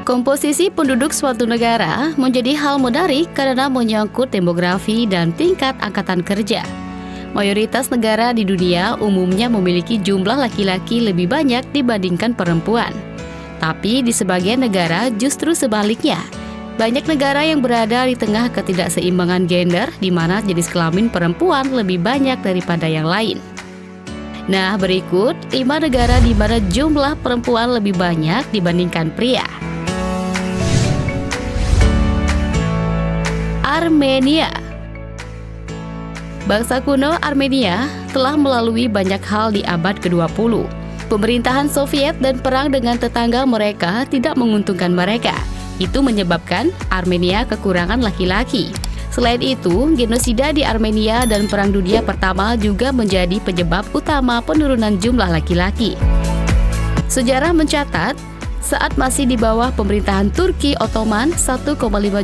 Komposisi penduduk suatu negara menjadi hal menarik karena menyangkut demografi dan tingkat angkatan kerja. Mayoritas negara di dunia umumnya memiliki jumlah laki-laki lebih banyak dibandingkan perempuan. Tapi di sebagian negara justru sebaliknya. Banyak negara yang berada di tengah ketidakseimbangan gender di mana jenis kelamin perempuan lebih banyak daripada yang lain. Nah, berikut 5 negara di mana jumlah perempuan lebih banyak dibandingkan pria. Armenia. Bangsa kuno Armenia telah melalui banyak hal di abad ke-20. Pemerintahan Soviet dan perang dengan tetangga mereka tidak menguntungkan mereka. Itu menyebabkan Armenia kekurangan laki-laki. Selain itu, genosida di Armenia dan Perang Dunia Pertama juga menjadi penyebab utama penurunan jumlah laki-laki. Sejarah mencatat, saat masih di bawah pemerintahan Turki Ottoman, 1,5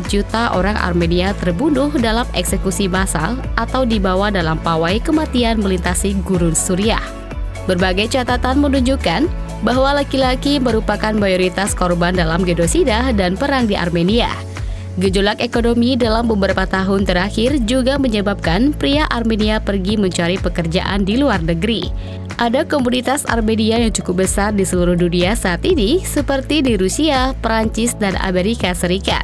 juta orang Armenia terbunuh dalam eksekusi massal atau dibawa dalam pawai kematian melintasi gurun Suriah. Berbagai catatan menunjukkan bahwa laki-laki merupakan mayoritas korban dalam genosida dan perang di Armenia. Gejolak ekonomi dalam beberapa tahun terakhir juga menyebabkan pria Armenia pergi mencari pekerjaan di luar negeri. Ada komunitas Armenia yang cukup besar di seluruh dunia saat ini, seperti di Rusia, Perancis, dan Amerika Serikat.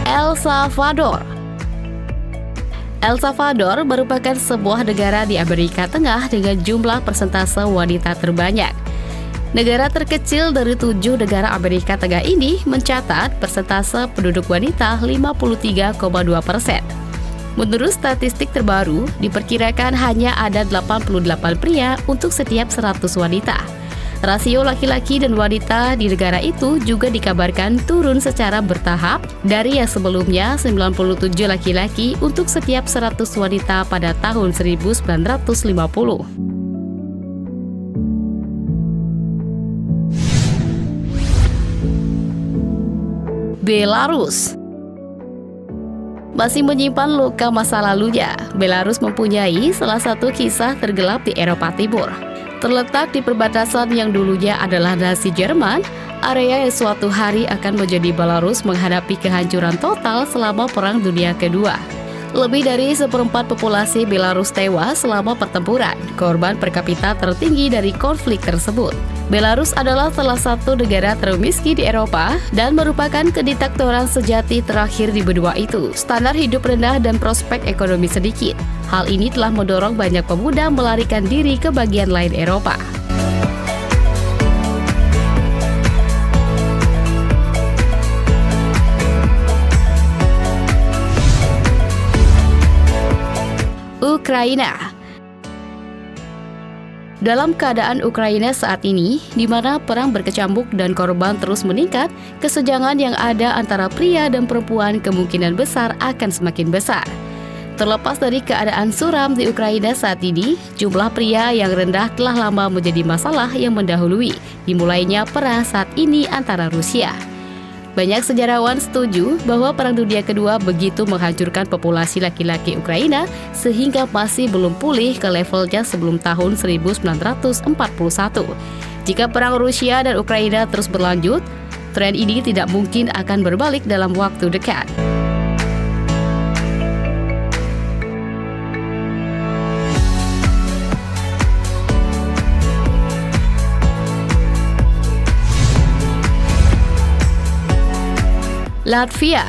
El Salvador. El Salvador merupakan sebuah negara di Amerika Tengah dengan jumlah persentase wanita terbanyak. Negara terkecil dari 7 negara Amerika Tengah ini mencatat persentase penduduk wanita 53,2%. Menurut statistik terbaru, diperkirakan hanya ada 88 pria untuk setiap 100 wanita. Rasio laki-laki dan wanita di negara itu juga dikabarkan turun secara bertahap dari yang sebelumnya 97 laki-laki untuk setiap 100 wanita pada tahun 1950. Belarus. Masih menyimpan luka masa lalunya, Belarus mempunyai salah satu kisah tergelap di Eropa Timur. Terletak di perbatasan yang dulunya adalah Nazi Jerman, area yang suatu hari akan menjadi Belarus menghadapi kehancuran total selama Perang Dunia Kedua. Lebih dari 1/4 populasi Belarus tewas selama pertempuran, korban per kapita tertinggi dari konflik tersebut. Belarus adalah salah satu negara termiskin di Eropa dan merupakan kediktatoran sejati terakhir di benua itu. Standar hidup rendah dan prospek ekonomi sedikit. Hal ini telah mendorong banyak pemuda melarikan diri ke bagian lain Eropa. Ukraina. Dalam keadaan Ukraina saat ini, di mana perang berkecamuk dan korban terus meningkat, kesenjangan yang ada antara pria dan perempuan kemungkinan besar akan semakin besar. Terlepas dari keadaan suram di Ukraina saat ini, jumlah pria yang rendah telah lama menjadi masalah yang mendahului dimulainya perang saat ini antara Rusia. Banyak sejarawan setuju bahwa Perang Dunia Kedua begitu menghancurkan populasi laki-laki Ukraina sehingga masih belum pulih ke levelnya sebelum tahun 1941. Jika Perang Rusia dan Ukraina terus berlanjut, tren ini tidak mungkin akan berbalik dalam waktu dekat. Latvia.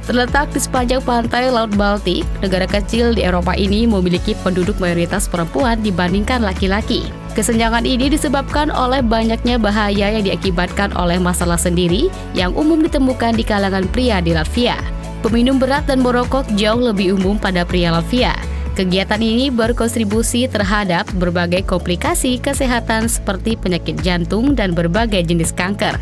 Terletak di sepanjang pantai Laut Baltik, negara kecil di Eropa ini memiliki penduduk mayoritas perempuan dibandingkan laki-laki. Kesenjangan ini disebabkan oleh banyaknya bahaya yang diakibatkan oleh masalah sendiri yang umum ditemukan di kalangan pria di Latvia. Peminum berat dan merokok jauh lebih umum pada pria Latvia. Kegiatan ini berkontribusi terhadap berbagai komplikasi kesehatan seperti penyakit jantung dan berbagai jenis kanker.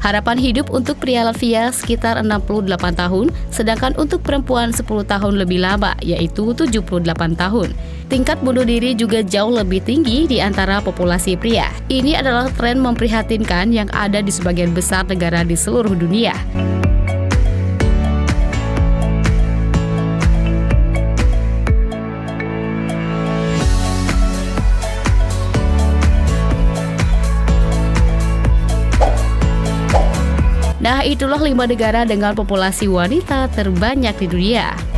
Harapan hidup untuk pria Latvia sekitar 68 tahun, sedangkan untuk perempuan 10 tahun lebih lama, yaitu 78 tahun. Tingkat bunuh diri juga jauh lebih tinggi di antara populasi pria. Ini adalah tren memprihatinkan yang ada di sebagian besar negara di seluruh dunia. Nah, itulah 5 negara dengan populasi wanita terbanyak di dunia.